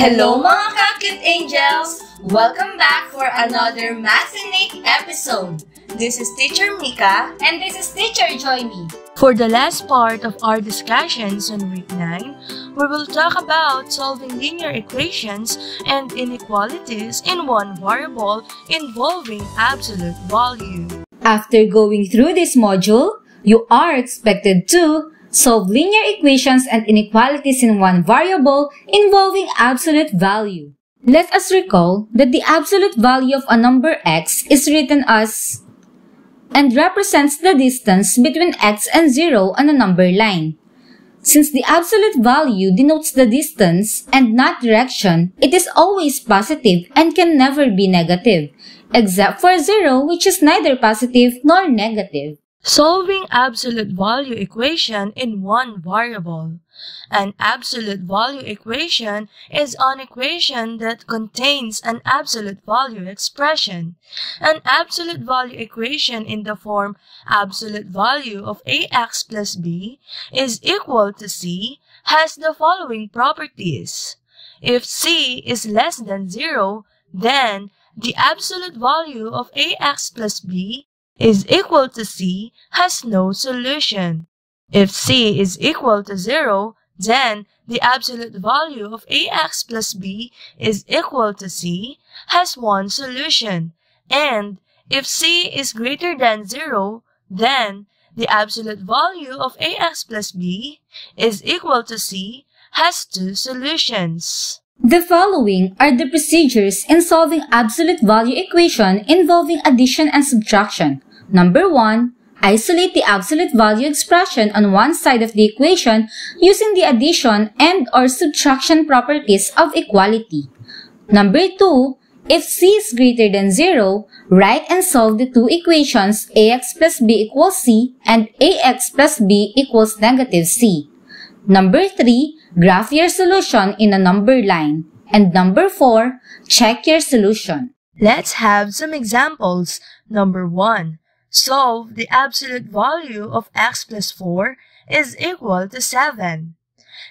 Hello mga Cupcake Angels! Welcome back for another Mathinate episode. This is Teacher Mika and this is Teacher Joymi. For the last part of our discussions on week 9, we will talk about solving linear equations and inequalities in one variable involving absolute value. After going through this module, you are expected to solve linear equations and inequalities in one variable involving absolute value. Let us recall that the absolute value of a number x is written as and represents the distance between x and 0 on a number line. Since the absolute value denotes the distance and not direction, it is always positive and can never be negative, except for 0, which is neither positive nor negative. Solving absolute value equation in one variable. An absolute value equation is an equation that contains an absolute value expression. An absolute value equation in the form absolute value of ax plus b is equal to c has the following properties. If c is less than 0, then the absolute value of ax plus b is equal to c has no solution. If c is equal to 0, then the absolute value of ax plus b is equal to c has one solution. And if c is greater than 0, then the absolute value of ax plus b is equal to c has two solutions. The following are the procedures in solving absolute value equation involving addition and subtraction. Number 1. Isolate the absolute value expression on one side of the equation using the addition and/or subtraction properties of equality. Number 2. If c is greater than 0, write and solve the two equations ax plus b equals c and ax plus b equals negative c. Number 3. Graph your solution in a number line. And number 4. Check your solution. Let's have some examples. Number 1. Solve the absolute value of x plus 4 is equal to 7.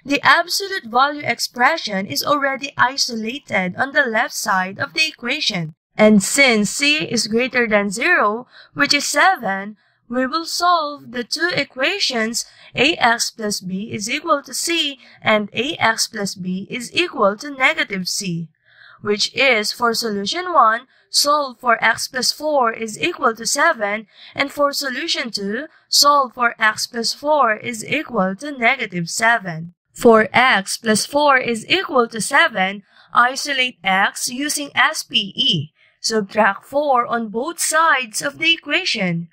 The absolute value expression is already isolated on the left side of the equation. And since c is greater than 0, which is 7, we will solve the two equations ax plus b is equal to c and ax plus b is equal to negative c, which is for solution 1, solve for x plus 4 is equal to 7, and for solution 2, solve for x plus 4 is equal to negative 7. For x plus 4 is equal to 7, isolate x using SPE. Subtract 4 on both sides of the equation.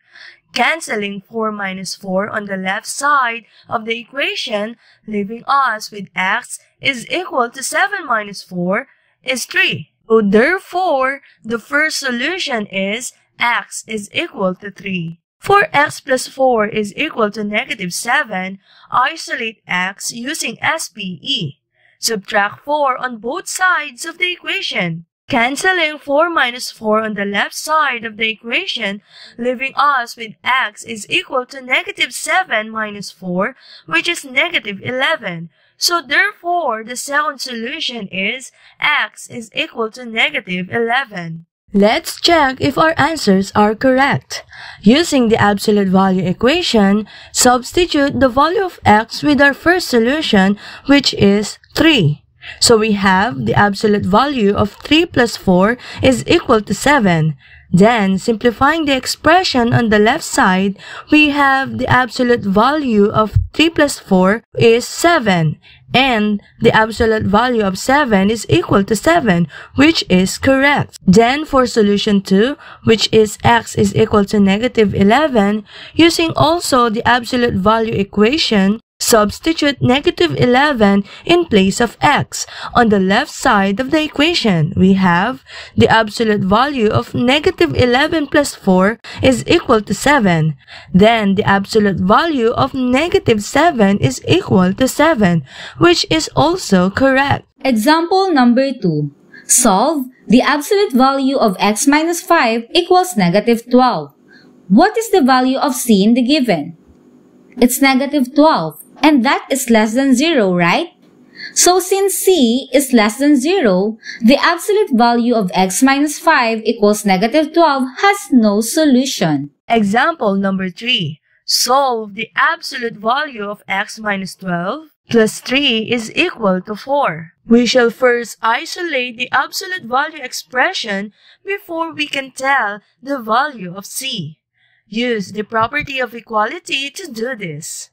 Canceling 4 minus 4 on the left side of the equation, leaving us with x is equal to 7 minus 4 is 3. So therefore, the first solution is x is equal to 3. For x plus 4 is equal to negative 7, isolate x using SPE. Subtract 4 on both sides of the equation. Canceling 4 minus 4 on the left side of the equation, leaving us with x is equal to negative 7 minus 4, which is negative 11. So therefore, the second solution is x is equal to negative 11. Let's check if our answers are correct. Using the absolute value equation, substitute the value of x with our first solution, which is 3. So we have the absolute value of 3 plus 4 is equal to 7. Then, simplifying the expression on the left side, we have the absolute value of 3 plus 4 is 7. And the absolute value of 7 is equal to 7, which is correct. Then, for solution 2, which is x is equal to negative 11, using also the absolute value equation, substitute negative 11 in place of x. On the left side of the equation, we have the absolute value of negative 11 plus 4 is equal to 7. Then, the absolute value of negative 7 is equal to 7, which is also correct. Example number 2. Solve the absolute value of x minus 5 equals negative 12. What is the value of c in the given? It's negative 12. And that is less than 0, right? So since c is less than 0, the absolute value of x minus 5 equals negative 12 has no solution. Example number 3. Solve the absolute value of x minus 12 plus 3 is equal to 4. We shall first isolate the absolute value expression before we can tell the value of c. Use the property of equality to do this.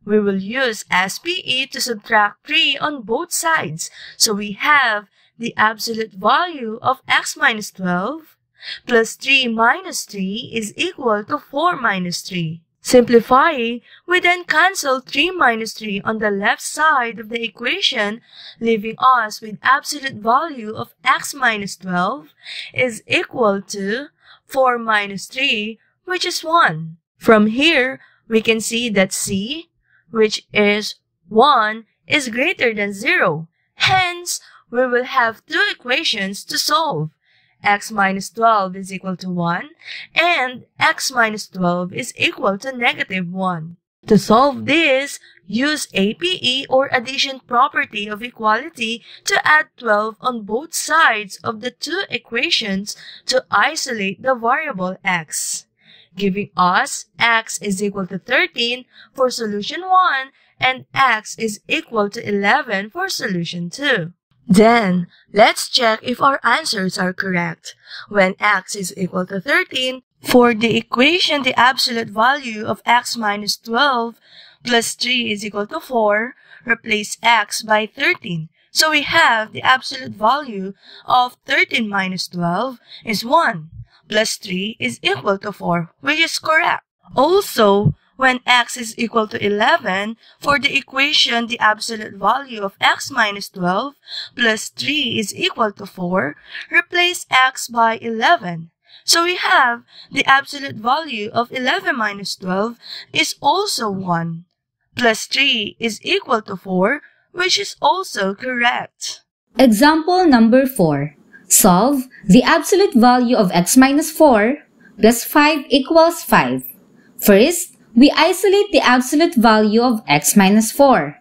We will use SPE to subtract 3 on both sides, so we have the absolute value of x minus 12 plus 3 minus 3 is equal to 4 minus 3. Simplifying, we then cancel 3 minus 3 on the left side of the equation, leaving us with absolute value of x minus 12 is equal to 4 minus 3, which is 1. From here, we can see that c, which is 1, is greater than 0. Hence, we will have two equations to solve. X minus 12 is equal to 1, and x minus 12 is equal to negative 1. To solve this, use APE or addition property of equality to add 12 on both sides of the two equations to isolate the variable x, giving us x is equal to 13 for solution 1 and x is equal to 11 for solution 2. Then, let's check if our answers are correct. When x is equal to 13, for the equation the absolute value of x minus 12 plus 3 is equal to 4, replace x by 13. So we have the absolute value of 13 minus 12 is 1, plus 3 is equal to 4, which is correct. Also, when x is equal to 11, for the equation the absolute value of x minus 12 plus 3 is equal to 4, replace x by 11. So we have the absolute value of 11 minus 12 is also 1, plus 3 is equal to 4, which is also correct. Example number 4. Solve the absolute value of x minus 4 plus 5 equals 5. First, we isolate the absolute value of x minus 4.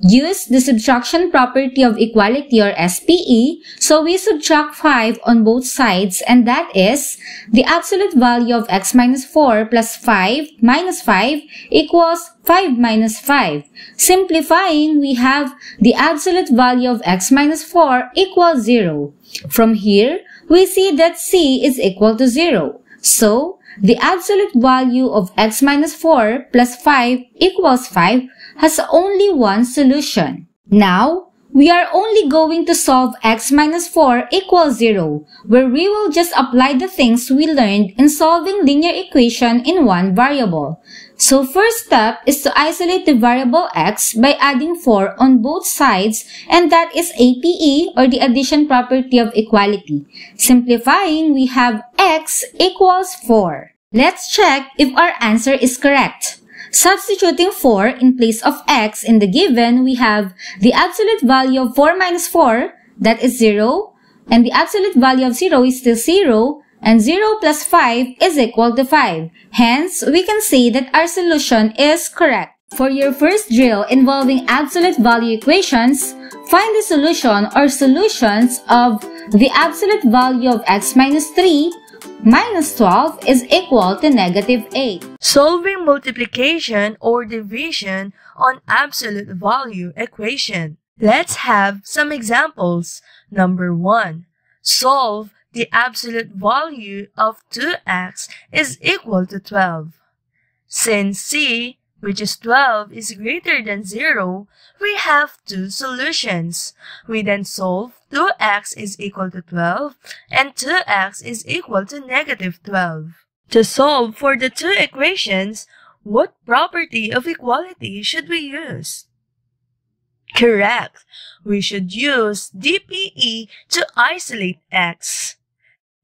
Use the subtraction property of equality or SPE, so we subtract 5 on both sides, and that is the absolute value of x minus 4 plus 5 minus 5 equals 5 minus 5. Simplifying, we have the absolute value of x minus 4 equals 0. From here, we see that c is equal to 0. So, the absolute value of x minus 4 plus 5 equals 5 has only one solution. Now, we are only going to solve x minus 4 equals 0, where we will just apply the things we learned in solving linear equation in one variable. So first step is to isolate the variable x by adding 4 on both sides, and that is APE or the addition property of equality. Simplifying, we have x equals 4. Let's check if our answer is correct. Substituting 4 in place of x in the given, we have the absolute value of 4 minus 4, that is 0, and the absolute value of 0 is still 0, and 0 plus 5 is equal to 5. Hence, we can say that our solution is correct. For your first drill involving absolute value equations, find the solution or solutions of the absolute value of x minus 3 minus 12 is equal to negative 8. Solving multiplication or division on absolute value equation. Let's have some examples. Number 1. Solve the absolute value of 2x is equal to 12. Since c, which is 12, is greater than 0, we have two solutions. We then solve 2x is equal to 12 and 2x is equal to negative 12. To solve for the two equations, what property of equality should we use? Correct. We should use DPE to isolate x.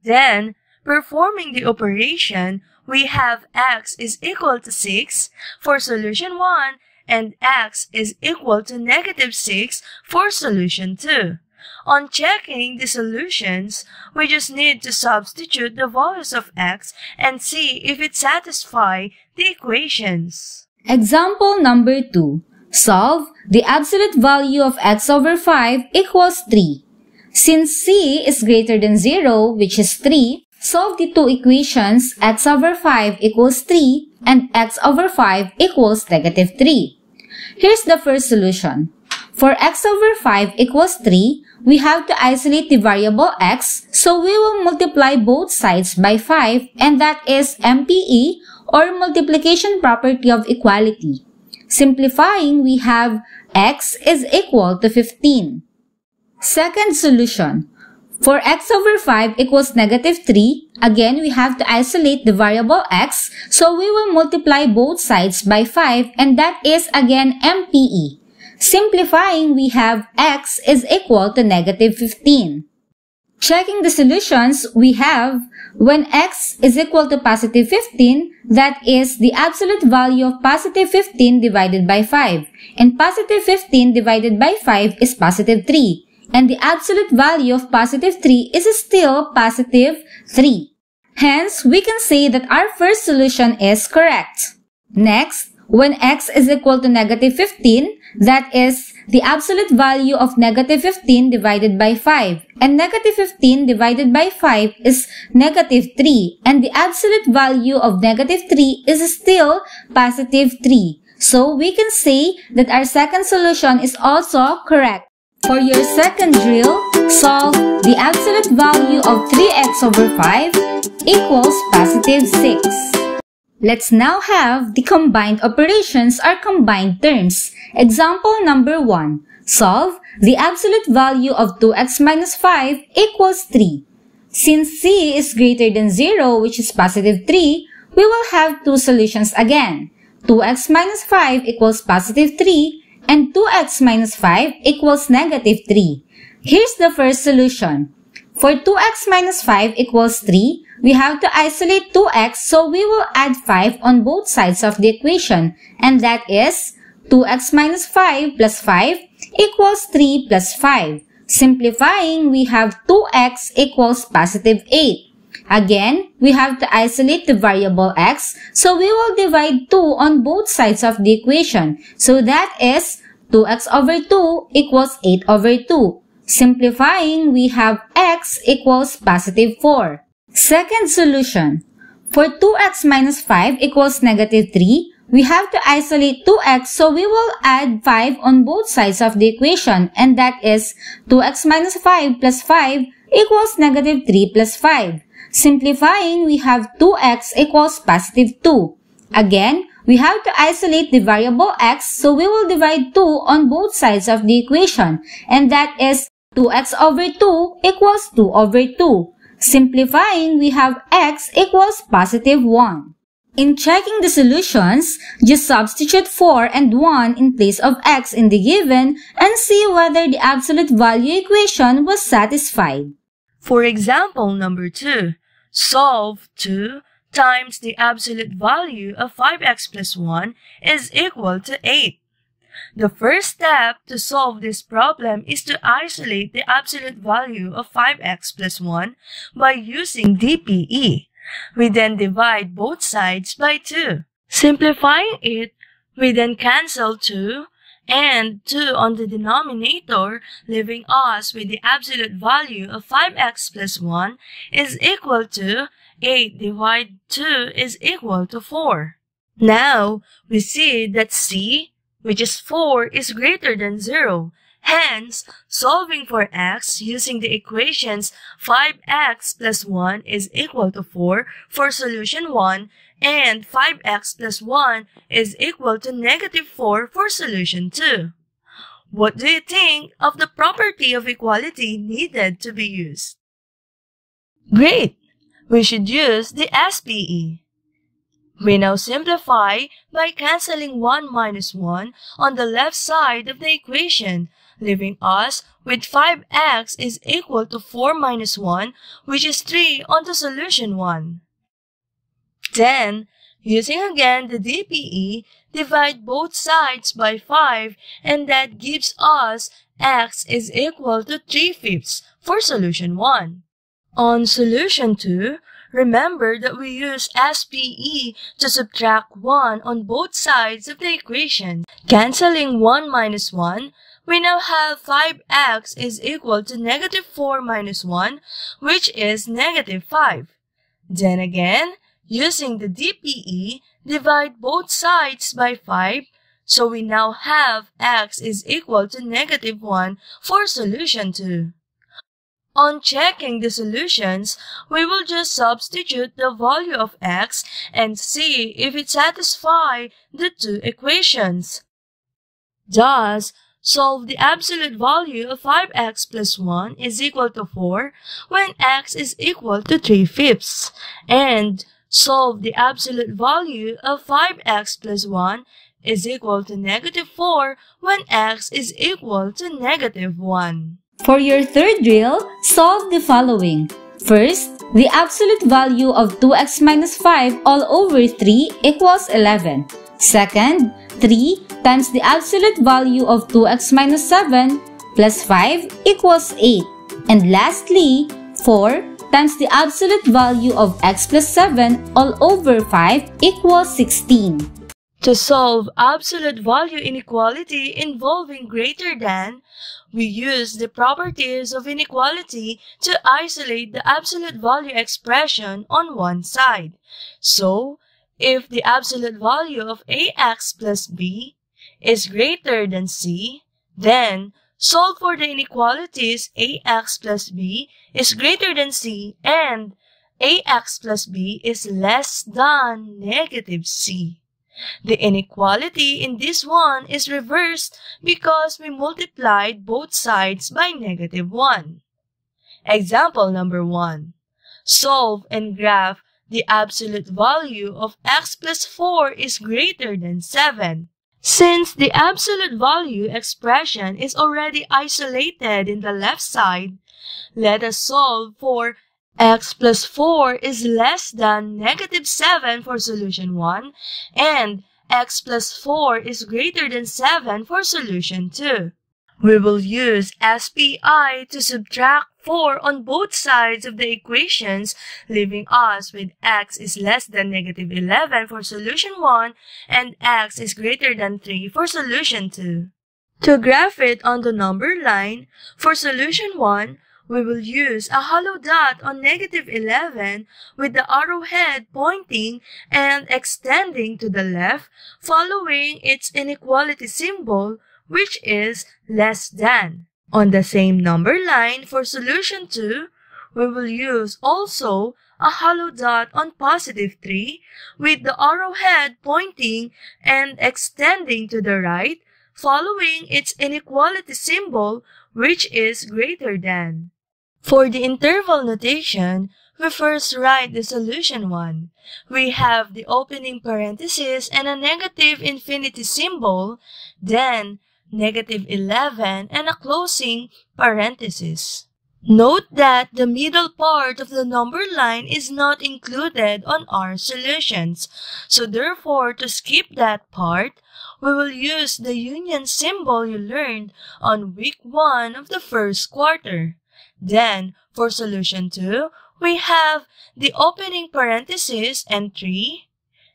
Then, performing the operation, we have x is equal to 6 for solution 1 and x is equal to negative 6 for solution 2. On checking the solutions, we just need to substitute the values of x and see if it satisfies the equations. Example number 2. Solve the absolute value of x over 5 equals 3. Since c is greater than 0, which is 3, solve the two equations x over 5 equals 3 and x over 5 equals negative 3. Here's the first solution. For x over 5 equals 3, we have to isolate the variable x, so we will multiply both sides by 5, and that is MPE, or multiplication property of equality. Simplifying, we have x is equal to 15. Second solution. For x over 5 equals negative 3, again we have to isolate the variable x, so we will multiply both sides by 5, and that is again MPE. Simplifying, we have x is equal to negative 15. Checking the solutions, we have when x is equal to positive 15, that is the absolute value of positive 15 divided by 5. And positive 15 divided by 5 is positive 3. And the absolute value of positive 3 is still positive 3. Hence, we can say that our first solution is correct. Next, when x is equal to negative 15, that is the absolute value of negative 15 divided by 5. And negative 15 divided by 5 is negative 3. And the absolute value of negative 3 is still positive 3. So we can say that our second solution is also correct. For your second drill, solve the absolute value of 3x over 5 equals positive 6. Let's now have the combined operations or combined terms. Example number 1. Solve the absolute value of 2x minus 5 equals 3. Since c is greater than 0, which is positive 3, we will have two solutions again. 2x minus 5 equals positive 3 and 2x minus 5 equals negative 3. Here's the first solution. For 2x minus 5 equals 3, we have to isolate 2x, so we will add 5 on both sides of the equation, and that is 2x minus 5 plus 5 equals 3 plus 5. Simplifying, we have 2x equals positive 8. Again, we have to isolate the variable x, so we will divide 2 on both sides of the equation. So that is 2x over 2 equals 8 over 2. Simplifying, we have x equals positive 4. Second solution. For 2x minus 5 equals negative 3, we have to isolate 2x, so we will add 5 on both sides of the equation, and that is 2x minus 5 plus 5 equals negative 3 plus 5. Simplifying, we have 2x equals positive 2. Again, we have to isolate the variable x, so we will divide 2 on both sides of the equation, and that is 2x over 2 equals 2 over 2. Simplifying, we have x equals positive 1. In checking the solutions, just substitute 4 and 1 in place of x in the given and see whether the absolute value equation was satisfied. For example number 2, solve 2 times the absolute value of 5x plus 1 is equal to 8. The first step to solve this problem is to isolate the absolute value of 5x plus 1 by using DPE. We then divide both sides by 2. Simplifying it, we then cancel 2 and 2 on the denominator, leaving us with the absolute value of 5x plus 1 is equal to 8 divided 2 is equal to 4. Now, we see that c, which is 4, is greater than 0. Hence, solving for x using the equations 5x plus 1 is equal to 4 for solution 1 and 5x plus 1 is equal to negative 4 for solution 2. What do you think of the property of equality needed to be used? Great! We should use the SPE. We now simplify by canceling 1 minus 1 on the left side of the equation, leaving us with 5x is equal to 4 minus 1, which is 3 on the solution 1. Then, using again the DPE, divide both sides by 5, and that gives us x is equal to 3/5 for solution 1. On solution 2, Remember that we use SPE to subtract 1 on both sides of the equation. Canceling 1 minus 1, we now have 5x is equal to negative 4 minus 1, which is negative 5. Then again, using the DPE, divide both sides by 5, so we now have x is equal to negative 1 for solution 2. On checking the solutions, we will just substitute the value of x and see if it satisfies the two equations. Thus, solve the absolute value of 5x plus 1 is equal to 4 when x is equal to 3/5, and solve the absolute value of 5x plus 1 is equal to negative 4 when x is equal to negative 1. For your third drill, solve the following. First, the absolute value of 2x minus 5 all over 3 equals 11. Second, 3 times the absolute value of 2x minus 7 plus 5 equals 8. And lastly, 4 times the absolute value of x plus 7 all over 5 equals 16. To solve absolute value inequality involving greater than, we use the properties of inequality to isolate the absolute value expression on one side. So, if the absolute value of ax plus b is greater than c, then solve for the inequalities ax plus b is greater than c and ax plus b is less than negative c. The inequality in this one is reversed because we multiplied both sides by negative 1. Example number 1. Solve and graph the absolute value of x plus 4 is greater than 7. Since the absolute value expression is already isolated in the left side, let us solve for x plus 4 is less than negative 7 for solution 1, and x plus 4 is greater than 7 for solution 2. We will use SPI to subtract 4 on both sides of the equations, leaving us with x is less than negative 11 for solution 1 and x is greater than 3 for solution 2. To graph it on the number line, for solution 1, we will use a hollow dot on negative 11 with the arrowhead pointing and extending to the left, following its inequality symbol, which is less than. On the same number line for solution 2, we will use also a hollow dot on positive 3 with the arrowhead pointing and extending to the right, following its inequality symbol, which is greater than. For the interval notation, we first write the solution 1. We have the opening parenthesis and a negative infinity symbol, then negative 11 and a closing parenthesis. Note that the middle part of the number line is not included on our solutions, so therefore to skip that part, we will use the union symbol you learned on week 1 of the first quarter. Then, for solution 2, we have the opening parenthesis and 3,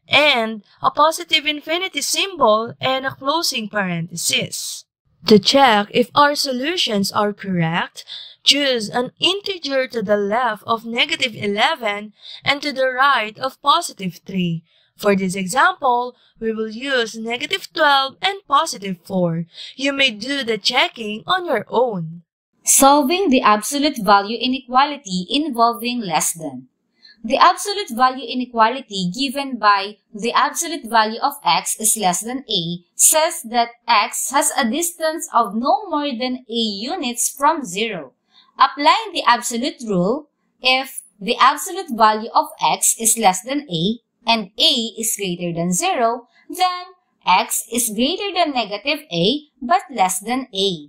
and a positive infinity symbol and a closing parenthesis. To check if our solutions are correct, choose an integer to the left of negative 11 and to the right of positive 3. For this example, we will use negative 12 and positive 4. You may do the checking on your own. Solving the absolute value inequality involving less than. The absolute value inequality given by the absolute value of x is less than a says that x has a distance of no more than a units from 0. Applying the absolute rule, if the absolute value of x is less than a and a is greater than 0, then x is greater than negative a but less than a.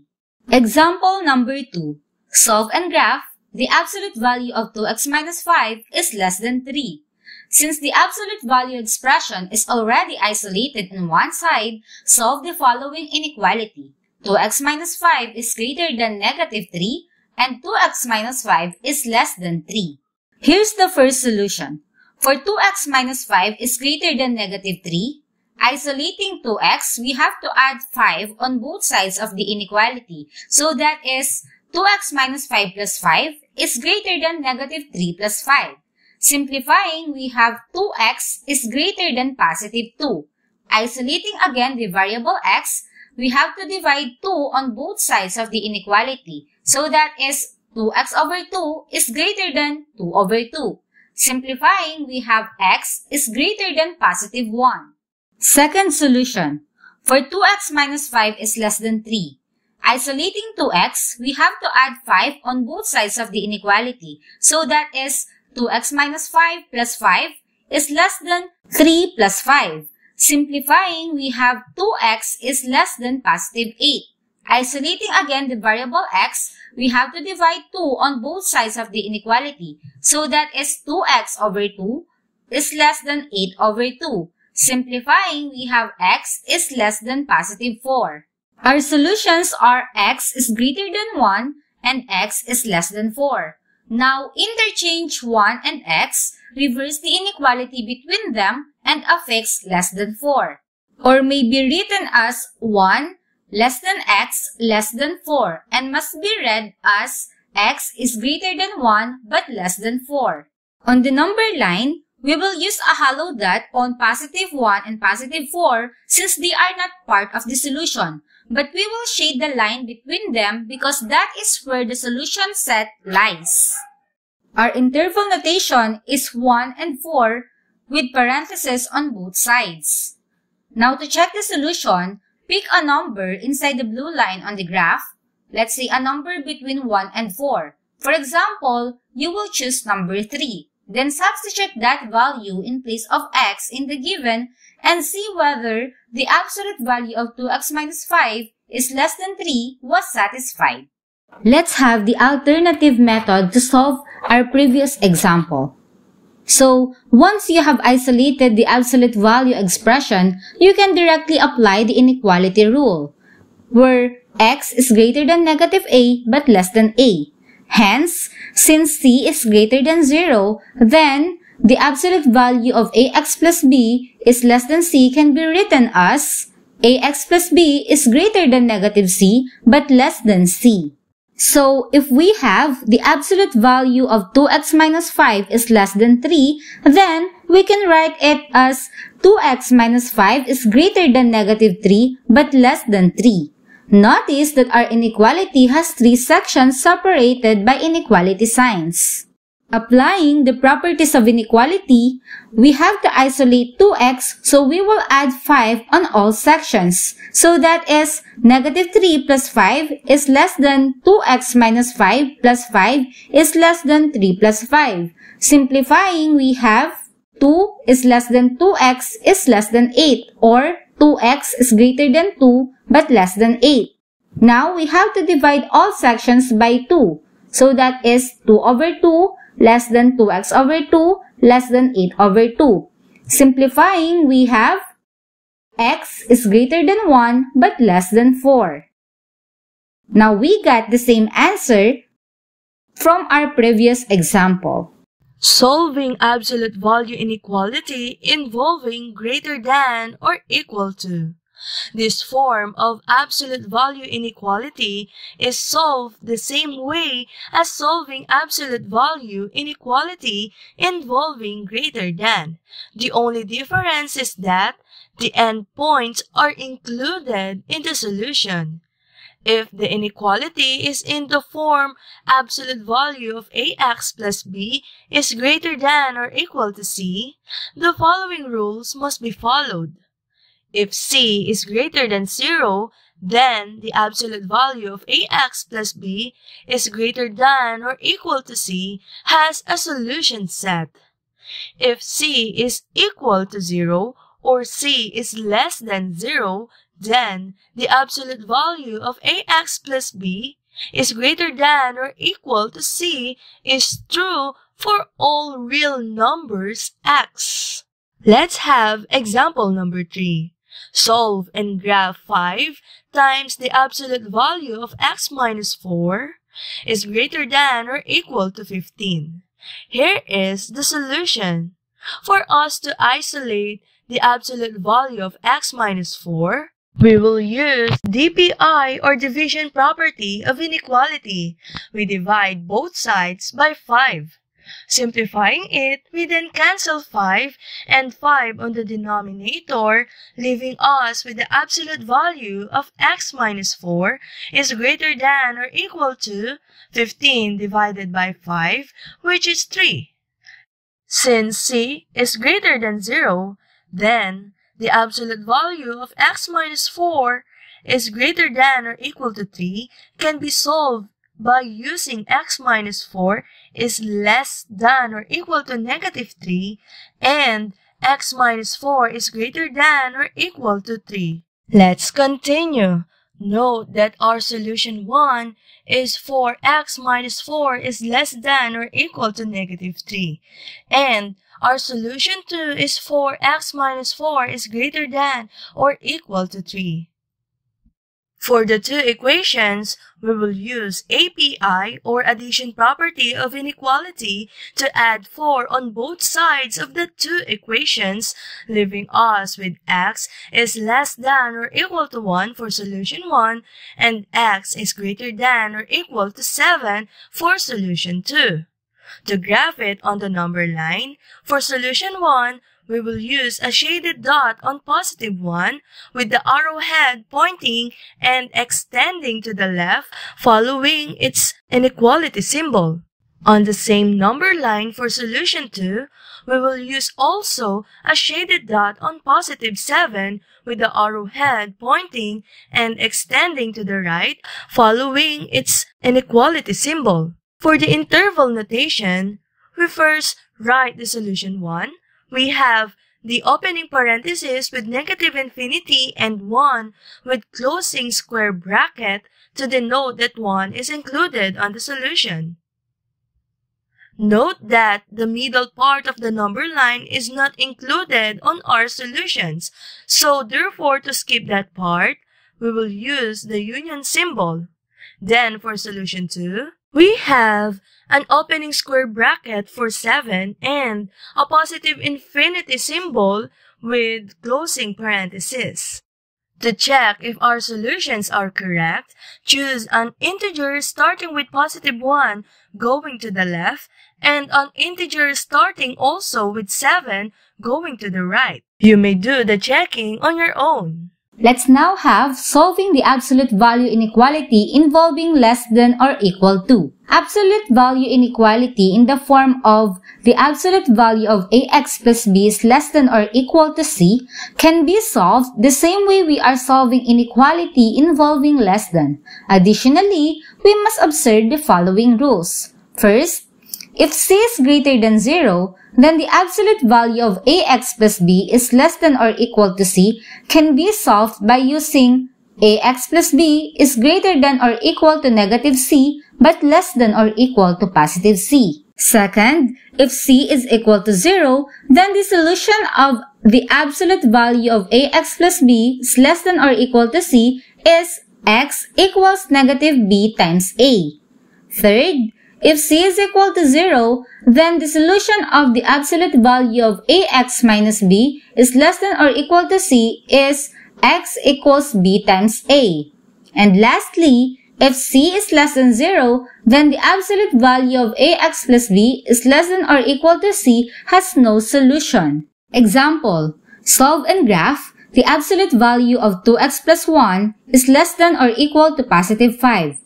Example number 2. Solve and graph the absolute value of 2x minus 5 is less than 3. Since the absolute value expression is already isolated on one side, solve the following inequality. 2x minus 5 is greater than negative 3 and 2x minus 5 is less than 3. Here's the first solution. For 2x minus 5 is greater than negative 3, isolating 2x, we have to add 5 on both sides of the inequality. So that is 2x minus 5 plus 5 is greater than negative 3 plus 5. Simplifying, we have 2x is greater than positive 2. Isolating again the variable x, we have to divide 2 on both sides of the inequality. So that is 2x over 2 is greater than 2 over 2. Simplifying, we have x is greater than positive 1. Second solution. For 2x minus 5 is less than 3. Isolating 2x, we have to add 5 on both sides of the inequality. So that is 2x minus 5 plus 5 is less than 3 plus 5. Simplifying, we have 2x is less than positive 8. Isolating again the variable x, we have to divide 2 on both sides of the inequality. So that is 2x over 2 is less than 8 over 2. Simplifying, we have x is less than positive 4. Our solutions are x is greater than 1 and x is less than 4. Now, interchange 1 and x, reverse the inequality between them, and affix less than 4. Or may be written as 1 less than x less than 4 and must be read as x is greater than 1 but less than 4. On the number line, we will use a hollow dot on positive 1 and positive 4 since they are not part of the solution. But we will shade the line between them because that is where the solution set lies. Our interval notation is 1 and 4 with parentheses on both sides. Now to check the solution, pick a number inside the blue line on the graph. Let's say a number between 1 and 4. For example, you will choose number 3. Then substitute that value in place of x in the given and see whether the absolute value of 2x minus 5 is less than 3 was satisfied. Let's have the alternative method to solve our previous example. So, once you have isolated the absolute value expression, you can directly apply the inequality rule, where x is greater than negative a but less than a. Hence, since c is greater than 0, then the absolute value of ax plus b is less than c can be written as ax plus b is greater than negative c but less than c. So, if we have the absolute value of 2x minus 5 is less than 3, then we can write it as 2x minus 5 is greater than negative 3 but less than 3. Notice that our inequality has 3 sections separated by inequality signs. Applying the properties of inequality, we have to isolate 2x, so we will add 5 on all sections. So that is negative 3 plus 5 is less than 2x minus 5 plus 5 is less than 3 plus 5. Simplifying, we have 2 is less than 2x is less than 8, or 2x is greater than 2 but less than 8. Now, we have to divide all sections by 2. So that is 2 over 2 less than 2x over 2 less than 8 over 2. Simplifying, we have x is greater than 1 but less than 4. Now, we got the same answer from our previous example. Solving absolute value inequality involving greater than or equal to. This form of absolute value inequality is solved the same way as solving absolute value inequality involving greater than. The only difference is that the endpoints are included in the solution. If the inequality is in the form absolute value of ax plus b is greater than or equal to c, the following rules must be followed. If c is greater than 0, then the absolute value of ax plus b is greater than or equal to c has a solution set. If c is equal to 0 or c is less than 0, then the absolute value of ax plus b is greater than or equal to c is true for all real numbers x. Let's have example number 3. Solve and graph 5 times the absolute value of x minus 4 is greater than or equal to 15. Here is the solution. For us to isolate the absolute value of x minus 4, we will use DPI or division property of inequality. We divide both sides by 5. Simplifying it, we then cancel 5 and 5 on the denominator, leaving us with the absolute value of x minus 4 is greater than or equal to 15 divided by 5, which is 3. Since c is greater than 0, then the absolute value of x minus 4 is greater than or equal to 3 can be solved by using x minus 4 is less than or equal to negative 3 and x minus 4 is greater than or equal to 3. Let's continue. Note that our solution 1 is for x minus 4 is less than or equal to negative 3. And our solution 2 is for x minus 4 is greater than or equal to 3. For the two equations, we will use API or addition property of inequality to add 4 on both sides of the two equations, leaving us with x is less than or equal to 1 for solution 1 and x is greater than or equal to 7 for solution 2. To graph it on the number line, for solution 1, we will use a shaded dot on positive 1 with the arrowhead pointing and extending to the left following its inequality symbol. On the same number line for solution 2, we will use also a shaded dot on positive 7 with the arrowhead pointing and extending to the right following its inequality symbol. For the interval notation, we first write the solution 1. We have the opening parenthesis with negative infinity and 1 with closing square bracket to denote that 1 is included on the solution. Note that the middle part of the number line is not included on our solutions, so therefore to skip that part, we will use the union symbol. Then for solution 2, we have an opening square bracket for 7 and a positive infinity symbol with closing parenthesis. To check if our solutions are correct, choose an integer starting with positive 1 going to the left and an integer starting also with 7 going to the right. You may do the checking on your own. Let's now have solving the absolute value inequality involving less than or equal to. Absolute value inequality in the form of the absolute value of ax plus b is less than or equal to c can be solved the same way we are solving inequality involving less than. Additionally, we must observe the following rules. First, if c is greater than 0, then the absolute value of ax plus b is less than or equal to c can be solved by using ax plus b is greater than or equal to negative c but less than or equal to positive c. Second, if c is equal to 0, then the solution of the absolute value of ax plus b is less than or equal to c is x equals negative b times a. Third, if c is equal to 0, then the solution of the absolute value of ax minus b is less than or equal to c is x equals b times a. And lastly, if c is less than 0, then the absolute value of ax plus b is less than or equal to c has no solution. Example, solve and graph the absolute value of 2x plus 1 is less than or equal to positive 5.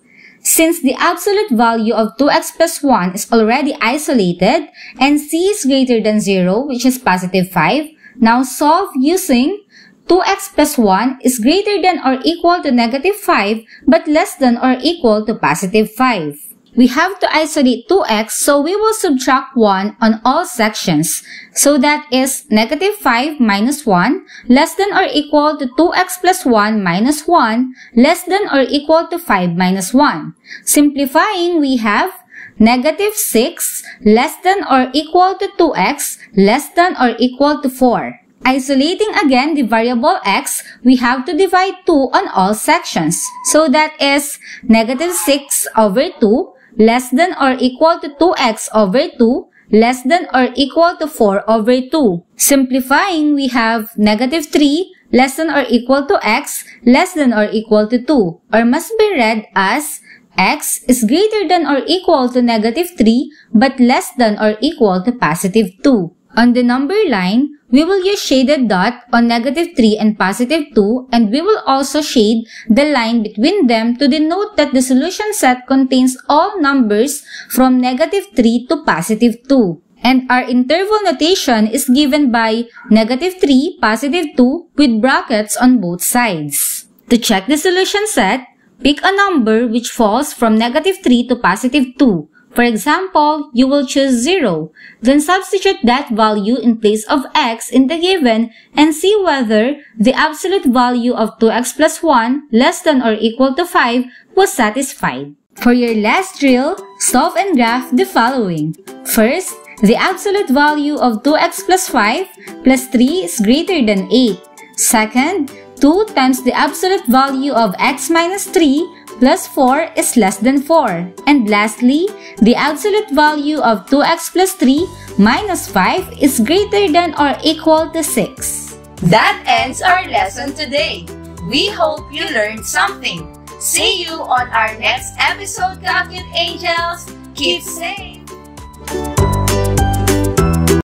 Since the absolute value of 2x plus 1 is already isolated and c is greater than 0, which is positive 5, now solve using 2x plus 1 is greater than or equal to negative 5 but less than or equal to positive 5. We have to isolate 2x, so we will subtract 1 on all sections. So that is negative 5 minus 1 less than or equal to 2x plus 1 minus 1 less than or equal to 5 minus 1. Simplifying, we have negative 6 less than or equal to 2x less than or equal to 4. Isolating again the variable x, we have to divide 2 on all sections. So that is negative 6 over 2 less than or equal to 2x over 2 less than or equal to 4 over 2. Simplifying, we have negative 3 less than or equal to x less than or equal to 2, or must be read as x is greater than or equal to negative 3 but less than or equal to positive 2. On the number line, we will use shaded dot on negative 3 and positive 2, and we will also shade the line between them to denote that the solution set contains all numbers from negative 3 to positive 2. And our interval notation is given by negative 3, positive 2 with brackets on both sides. To check the solution set, pick a number which falls from negative 3 to positive 2. For example, you will choose 0. Then substitute that value in place of x in the given and see whether the absolute value of 2x plus 1 less than or equal to 5 was satisfied. For your last drill, solve and graph the following. First, the absolute value of 2x plus 5 plus 3 is greater than 8. Second, 2 times the absolute value of x minus 3 plus 4 is less than 4. And lastly, the absolute value of 2x plus 3 minus 5 is greater than or equal to 6. That ends our lesson today. We hope you learned something. See you on our next episode, Calculate Angels. Keep safe.